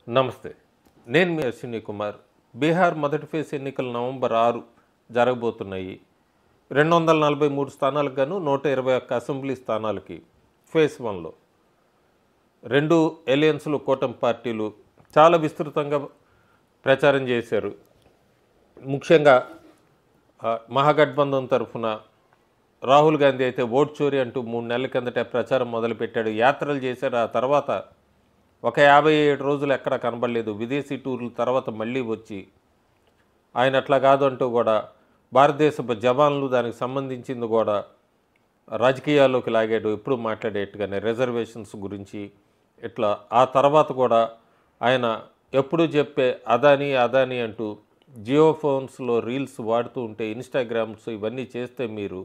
నమస్తే. నేను మీ అశ్విని కుమార్. బీహార్ మొదటి ఫేజ్ ఎన్నికలు నవంబర్ 6 జరగబోతున్నాయి. 243 స్థానాలకు గాను 121 అసెంబ్లీ స్థానాలకి ఫేజ్ 1లో 2 ఎలియన్స్లు కూటమి పార్టీలు చాలా విస్తృతంగా ప్రచారం చేశారు. ముఖ్యంగా మహాగఠబంధన్ తరఫున రాహుల్ గాంధీ అయితే ఓట్ చోరీ అంటూ 3 నెలల కిందట ప్రచారం మొదలుపెట్టాడు. యాత్రలు చేశాడు. ఆ తర్వాత ఒక 57 రోజులు ఎక్కడ కనబడలేదు. విదేశీ టూర్ల తర్వాత మళ్ళీ వచ్చి ఆయన అట్లా కాదు అంటూ కూడా భారతదేశపు జవాన్లు దానికి సంబంధించింది కూడా రాజకీయాల్లోకి లాగాడు. ఎప్పుడు మాట్లాడేట్టుగానే రిజర్వేషన్స్ గురించి ఇట్లా. ఆ తర్వాత కూడా ఆయన ఎప్పుడు చెప్పే అదానీ అంటూ జియో ఫోన్స్లో రీల్స్ వాడుతూ ఉంటే ఇన్స్టాగ్రామ్స్ ఇవన్నీ చేస్తే మీరు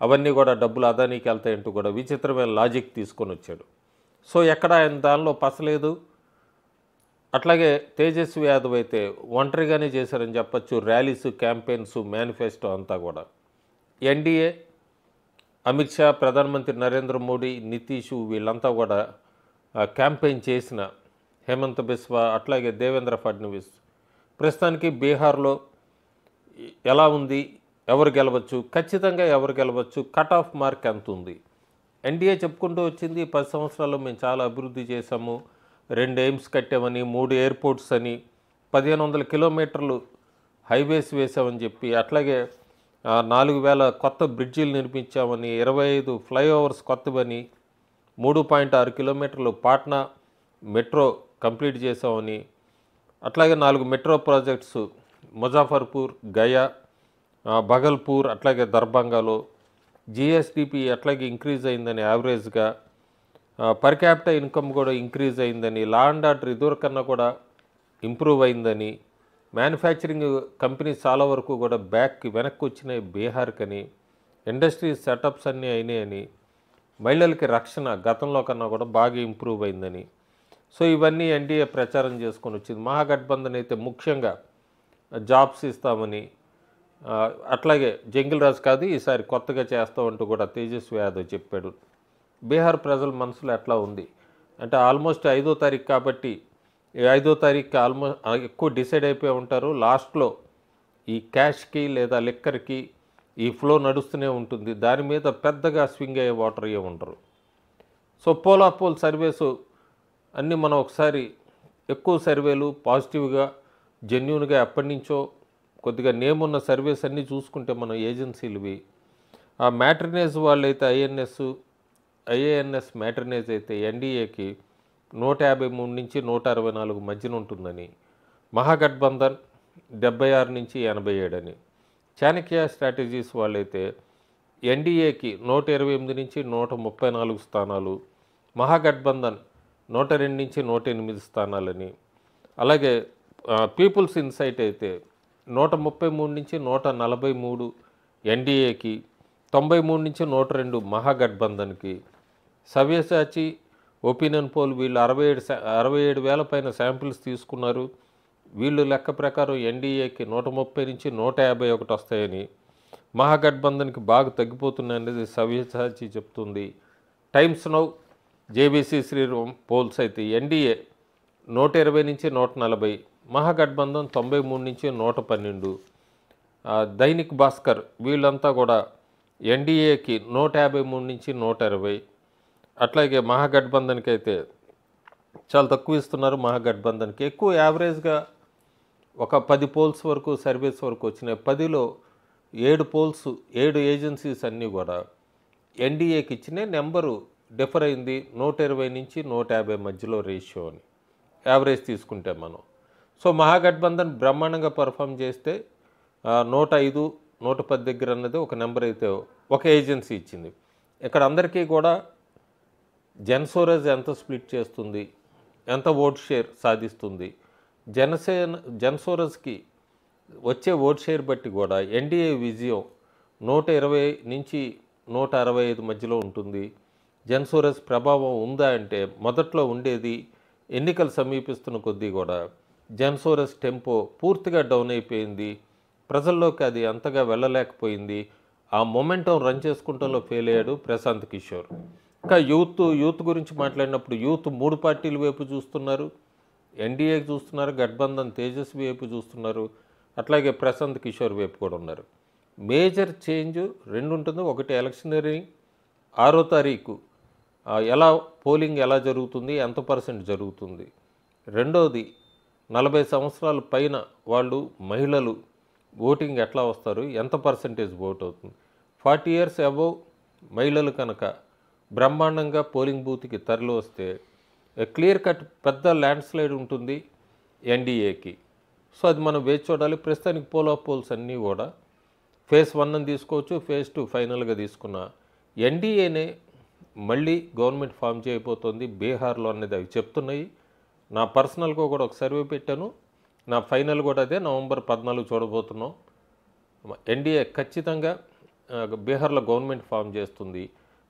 అవన్నీ కూడా డబ్బులు అదానీకి వెళ్తాయంటూ కూడా విచిత్రమైన లాజిక్ తీసుకొని వచ్చాడు. సో ఎక్కడ ఆయన దానిలో పసలేదు. అట్లాగే తేజస్వి యాదవ్ అయితే ఒంటరిగానే చేశారని చెప్పచ్చు. ర్యాలీస్, క్యాంపెయిన్స్, మేనిఫెస్టో అంతా కూడా. ఎన్డీఏ, అమిత్ షా, ప్రధానమంత్రి నరేంద్ర మోడీ, నితీష్ వీళ్ళంతా కూడా క్యాంపెయిన్ చేసిన హేమంత్ బిస్వా, అట్లాగే దేవేంద్ర ఫడ్నవీస్. ప్రస్తుతానికి బీహార్లో ఎలా ఉంది, ఎవరు గెలవచ్చు, ఖచ్చితంగా ఎవరు గెలవచ్చు, కట్ ఆఫ్ మార్క్ ఎంత ఉంది. ఎన్డీఏ చెప్పుకుంటూ వచ్చింది 10 సంవత్సరాల్లో మేము చాలా అభివృద్ధి చేశాము, 2 ఎయిమ్స్ కట్టామని, 3 ఎయిర్పోర్ట్స్ అని, 1500 కిలోమీటర్లు హైవేస్ వేసామని చెప్పి, అట్లాగే 4000 కొత్త బ్రిడ్జిలు నిర్మించామని, 25 ఫ్లైఓవర్స్ కొత్తవని, 3.6 కిలోమీటర్లు పాట్నా మెట్రో కంప్లీట్ చేసామని, అట్లాగే 4 మెట్రో ప్రాజెక్ట్స్ ముజాఫర్పూర్, గయా, భగల్పూర్, అట్లాగే దర్భంగాలో. జిఎస్డిపి అట్లాగే ఇంక్రీజ్ అయిందని యావరేజ్గా. పర్ క్యాపిటల్ ఇన్కమ్ కూడా ఇంక్రీజ్ అయిందని, లా అండ్ ఆర్డర్ ఇదివరకన్నా కూడా ఇంప్రూవ్ అయిందని, మ్యానుఫ్యాక్చరింగ్ కంపెనీస్ చాలా వరకు కూడా వెనక్కి వచ్చినాయి బీహార్కని, ఇండస్ట్రీస్ సెటప్స్ అన్నీ అయినాయని, మహిళలకి రక్షణ గతంలో కన్నా కూడా బాగా ఇంప్రూవ్ అయిందని. సో ఇవన్నీ ఎన్డీఏ ప్రచారం చేసుకొని వచ్చింది. మహాగఠబంధన్ అయితే ముఖ్యంగా జాబ్స్ ఇస్తామని, అట్లాగే జంగిల్ రాజ్ కాదు ఈసారి కొత్తగా చేస్తామంటూ కూడా తేజస్వి యాదవ్ చెప్పాడు. బీహార్ ప్రజల మనసులో ఎట్లా ఉంది అంటే ఆల్మోస్ట్ 5వ తారీఖు కాబట్టి 5వ తారీఖుకి ఆల్మోస్ట్ ఎక్కువ డిసైడ్ అయిపోయి ఉంటారు. లాస్ట్లో ఈ క్యాష్కి లేదా లిక్కర్కి ఈ ఫ్లో నడుస్తూనే ఉంటుంది. దాని మీద పెద్దగా స్వింగ్ అయ్యే ఓటర్ అయ్యే ఉండరు. సో పోల్ సర్వేసు అన్నీ మనం ఒకసారి ఎక్కువ సర్వేలు పాజిటివ్గా జెన్యూన్గా ఎప్పటి నుంచో కొద్దిగా నేమ్ ఉన్న సర్వేస్ అన్నీ చూసుకుంటే మనం ఏజెన్సీలువి, ఆ మ్యాట్రినేజ్ వాళ్ళైతే ఐఏఎన్ఎస్ మ్యాట్రినేజ్ అయితే ఎన్డీఏకి 153 నుంచి 164 మధ్యన ఉంటుందని, మహాగఠబంధన్ 76 నుంచి 87 అని. చాణక్య స్ట్రాటజీస్ వాళ్ళైతే ఎన్డీఏకి 128 నుంచి 134 స్థానాలు, మహాగఠబంధన్ 102 నుంచి 108 స్థానాలని. అలాగే పీపుల్స్ ఇన్సైట్ అయితే 133 నుంచి 143 ఎన్డీఏకి, 93 నుంచి 102 మహాగఠబంధన్కి. సవ్యసాచి, ఒపీనియన్ పోల్ వీళ్ళు 67,000 పైన శాంపిల్స్ తీసుకున్నారు. వీళ్ళు లెక్క ప్రకారం ఎన్డీఏకి 130 నుంచి 151 వస్తాయని, మహాగఠబంధన్కి బాగా తగ్గిపోతున్నాయనేది సవ్యసాచి చెప్తుంది. Times Now, JBC Sriram polls అయితే ఎన్డీఏ 120 నుంచి 140, మహాగఠబంధన్ 93 నుంచి 112. దైనిక్ భాస్కర్ వీళ్ళంతా కూడా ఎన్డీఏకి 153 నుంచి 120. అట్లాగే మహాగఠబంధన్కి అయితే చాలా తక్కువ ఇస్తున్నారు. మహాగఠబంధన్కి ఎక్కువ యావరేజ్గా ఒక 10 పోల్స్ వరకు సర్వేస్ వరకు వచ్చినాయి. 10లో 7 ఏజెన్సీస్ అన్నీ కూడా ఎన్డీఏకి ఇచ్చిన నెంబరు డిఫర్ అయింది. 120 నుంచి 150 మధ్యలో రేషియో అని యావరేజ్ తీసుకుంటే మనం. సో మహాగఠబంధన్ బ్రహ్మాండంగా పర్ఫామ్ చేస్తే 105, 110 దగ్గర అన్నది ఒక నెంబర్ అయితే ఒక ఏజెన్సీ ఇచ్చింది. ఇక్కడ అందరికీ కూడా జనసోరస్ ఎంత స్ప్లిట్ చేస్తుంది, ఎంత ఓట్ షేర్ సాధిస్తుంది, జనసోరస్కి వచ్చే ఓట్ షేర్ బట్టి కూడా ఎన్డీఏ విజయం 120 నుంచి 165 మధ్యలో ఉంటుంది. జనసోరస్ ప్రభావం ఉందా అంటే మొదట్లో ఉండేది. ఎన్నికలు సమీపిస్తున్న కొద్దీ కూడా జనసోరస్ టెంపో పూర్తిగా డౌన్ అయిపోయింది. ప్రజల్లోకి అది అంతగా వెళ్ళలేకపోయింది. ఆ మొమెంటం రన్ చేసుకుంటంలో ఫెయిల్ అయ్యాడు ప్రశాంత్ కిషోర్. ఇంకా యూత్ గురించి మాట్లాడినప్పుడు యూత్ 3 పార్టీల వైపు చూస్తున్నారు. ఎన్డీఏకి చూస్తున్నారు, గఠబంధన్ తేజస్వి వైపు చూస్తున్నారు, అట్లాగే ప్రశాంత్ కిషోర్ వైపు కూడా ఉన్నారు. మేజర్ చేంజ్ రెండు ఉంటుంది. ఒకటి ఎలక్షనరీ 6వ తారీఖు ఎలా పోలింగ్ ఎలా జరుగుతుంది, ఎంత పర్సెంట్ జరుగుతుంది. రెండవది 40 సంవత్సరాల పైన వాళ్ళు మహిళలు ఓటింగ్ ఎట్లా వస్తారు, ఎంత పర్సెంటేజ్ ఓట్ అవుతుంది. 40 ఇయర్స్ అబోవ్ మహిళలు కనుక బ్రహ్మాండంగా పోలింగ్ బూత్కి తరలి వస్తే క్లియర్ కట్ పెద్ద ల్యాండ్ స్లైడ్ ఉంటుంది ఎన్డీఏకి. సో అది మనం వేచి చూడాలి. ప్రస్తుతానికి పోల్ ఆఫ్ పోల్స్ అన్నీ కూడా ఫేజ్ 1 అని తీసుకోవచ్చు, ఫేజ్ 2 ఫైనల్గా తీసుకున్న ఎన్డీఏనే మళ్ళీ గవర్నమెంట్ ఫామ్ చేయబోతోంది బీహార్లో అనేది అవి చెప్తున్నాయి. నా పర్సనల్గా కూడా ఒక సర్వే పెట్టాను. నా ఫైనల్ కూడా అదే, నవంబర్ 14 చూడబోతున్నాం. ఎన్డీఏ ఖచ్చితంగా బీహార్లో గవర్నమెంట్ ఫామ్ చేస్తుంది.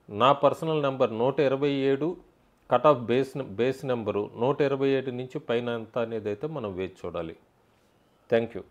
నా personal number 127, cut off base number 127 నుంచి పైన ఎంత అనేది అయితే మనం వేచి చూడాలి. Thank you.